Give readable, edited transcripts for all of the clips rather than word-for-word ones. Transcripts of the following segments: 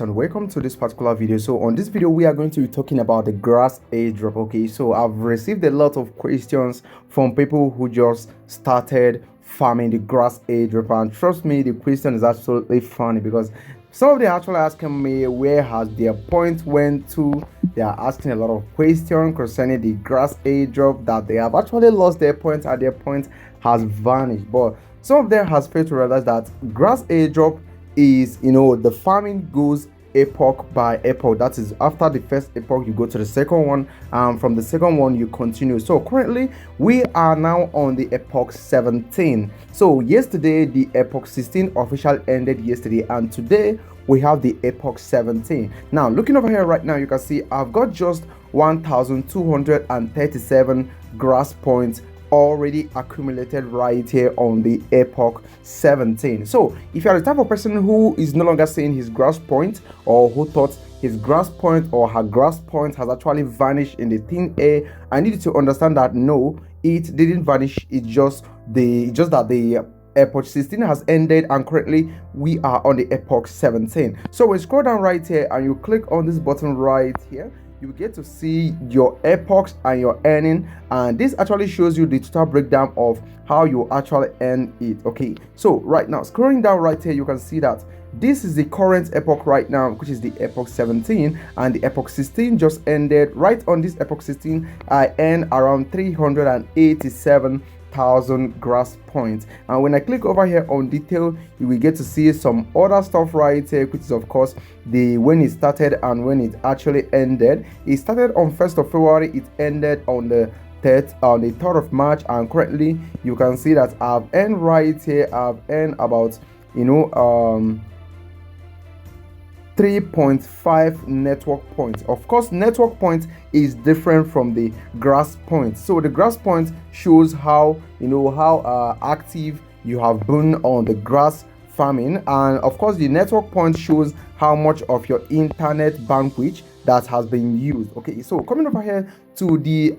And welcome to this particular video. So on this video we are going to be talking about the grass airdrop. Okay, so I've received a lot of questions from people who just started farming the grass airdrop, and trust me, the question is absolutely funny because some of them are actually asking me where has their point went to. They are asking a lot of questions concerning the grass airdrop, that they have actually lost their point and their point has vanished. But some of them has failed to realize that grass airdrop is, the farming goes epoch by epoch. That is, after the first epoch you go to the second one, and from the second one you continue. So currently we are now on the epoch 17. So yesterday the epoch 16 officially ended yesterday, and today we have the epoch 17. Now looking over here right now, you can see I've got just 1237 grass points already accumulated right here on the epoch 17. So if you are the type of person who is no longer seeing his grass point, or who thought his grass point or her grass point has actually vanished in the thin air, I need you to understand that no, it didn't vanish. It's just that the epoch 16 has ended, and currently we are on the epoch 17. So we scroll down right here and you click on this button right here, you get to see your epochs and your earning, and this actually shows you the total breakdown of how you actually earn it. Okay, so right now scrolling down right here, you can see that this is the current epoch right now, which is the epoch 17, and the epoch 16 just ended. Right on this epoch 16 I earn around 387,000 grass points, and when I click over here on detail, you will get to see some other stuff right here, which is of course the when it started and when it actually ended. It started on 1st of February, it ended on the 3rd of March, and currently you can see that I've earned right here, I've earned about 3.5 network points. Of course, network points is different from the grass points. So the grass point shows how active you have been on the grass farming, and of course the network point shows how much of your internet bandwidth that has been used. Okay, so coming over here to the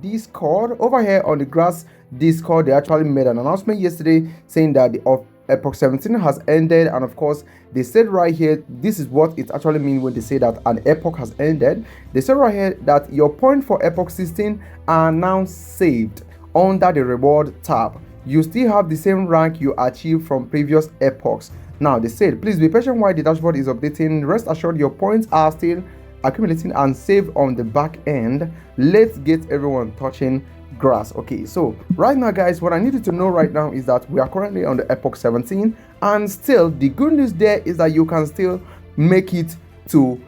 Discord, over here on the grass Discord, they actually made an announcement yesterday saying that the epoch 17 has ended, and of course they said right here, this is what it actually means when they say that an epoch has ended. They said right here that your point for epoch 16 are now saved under the reward tab. You still have the same rank you achieved from previous epochs. Now they said please be patient while the dashboard is updating. Rest assured your points are still accumulating and saved on the back end. Let's get everyone touching grass. Okay, so right now guys, what I need you to know right now is that we are currently on the epoch 17, and still the good news there is that you can still make it to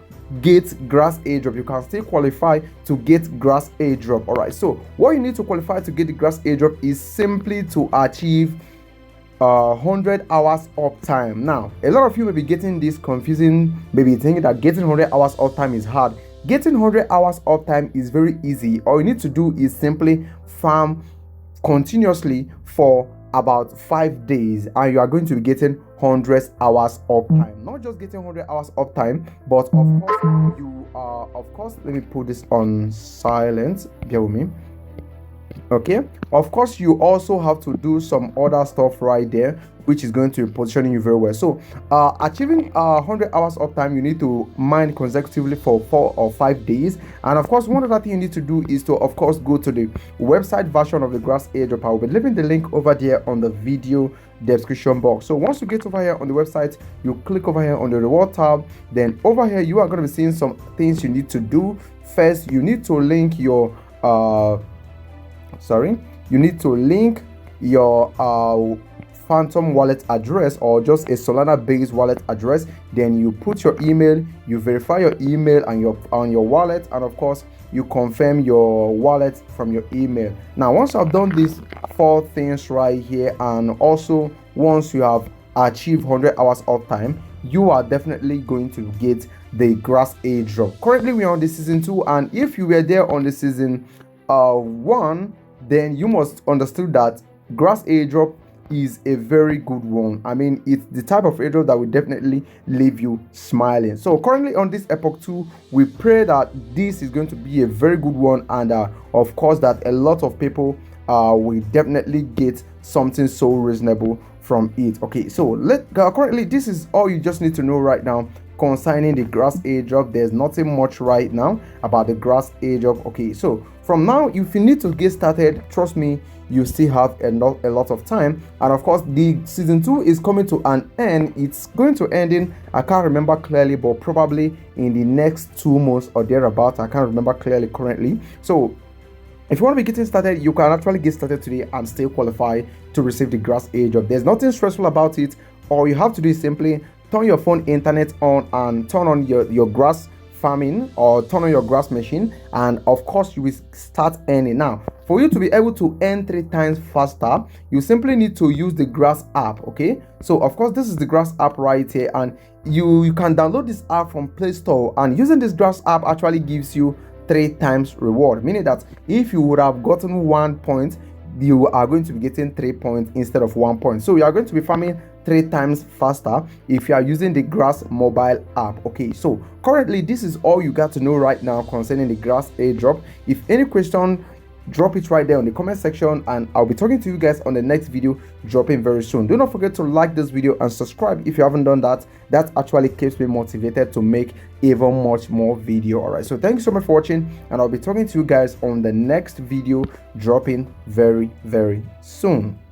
get grass airdrop. You can still qualify to get grass airdrop. All right, so what you need to qualify to get the grass airdrop is simply to achieve 100 hours uptime. Now a lot of you may be getting this confusing, maybe thinking that getting 100 hours uptime is hard. Getting 100 hours uptime is very easy. All you need to do is simply farm continuously for about 5 days, and you are going to be getting 100 hours uptime. Not just getting 100 hours uptime, but of course you are, of course, let me put this on silent, bear with me. Okay, of course you also have to do some other stuff right there, which is going to be positioning you very well. So achieving 100 hours uptime, you need to mine consecutively for 4 or 5 days. And of course one other thing you need to do is to of course go to the website version of the grass airdrop. I will be leaving the link over there on the video description box. So once you get over here on the website, you click over here on the reward tab. Then over here you are going to be seeing some things you need to do. First, you need to link your Phantom wallet address, or just a Solana based wallet address. Then you put your email, you verify your email and your wallet, and of course you confirm your wallet from your email. Now once I've done these 4 things right here, and also once you have achieved 100 hours uptime, you are definitely going to get the grass airdrop. Currently we are on the season 2, and if you were there on the season 1, then you must understand that grass airdrop is a very good one. I mean, it's the type of airdrop that will definitely leave you smiling. So currently on this epoch 2, we pray that this is going to be a very good one, and of course that a lot of people will definitely get something so reasonable from it. Okay, so currently this is all you just need to know right now. concerning the grass airdrop. There's nothing much right now about the grass airdrop. Okay, so from now, if you need to get started, trust me, you still have a lot of time. And of course, the season 2 is coming to an end. It's going to end in, I can't remember clearly, but probably in the next 2 months or thereabout. I can't remember clearly currently. So if you want to be getting started, you can actually get started today and still qualify to receive the grass airdrop. There's nothing stressful about it. All you have to do is simply turn your phone internet on and turn on your grass farming, or turn on your grass machine, and of course you will start earning. Now, for you to be able to earn 3 times faster, you simply need to use the grass app. Okay, so of course this is the grass app right here, and you can download this app from Play Store, and using this grass app actually gives you 3 times reward, meaning that if you would have gotten 1 point, you are going to be getting 3 points instead of 1 point. So you are going to be farming 3 times faster if you are using the grass mobile app. Okay, so currently this is all you got to know right now concerning the grass airdrop. If any question, drop it right there on the comment section, and I'll be talking to you guys on the next video dropping very soon. Do not forget to like this video and subscribe if you haven't done that. That actually keeps me motivated to make even much more video. All right, so thank you so much for watching, and I'll be talking to you guys on the next video dropping very soon.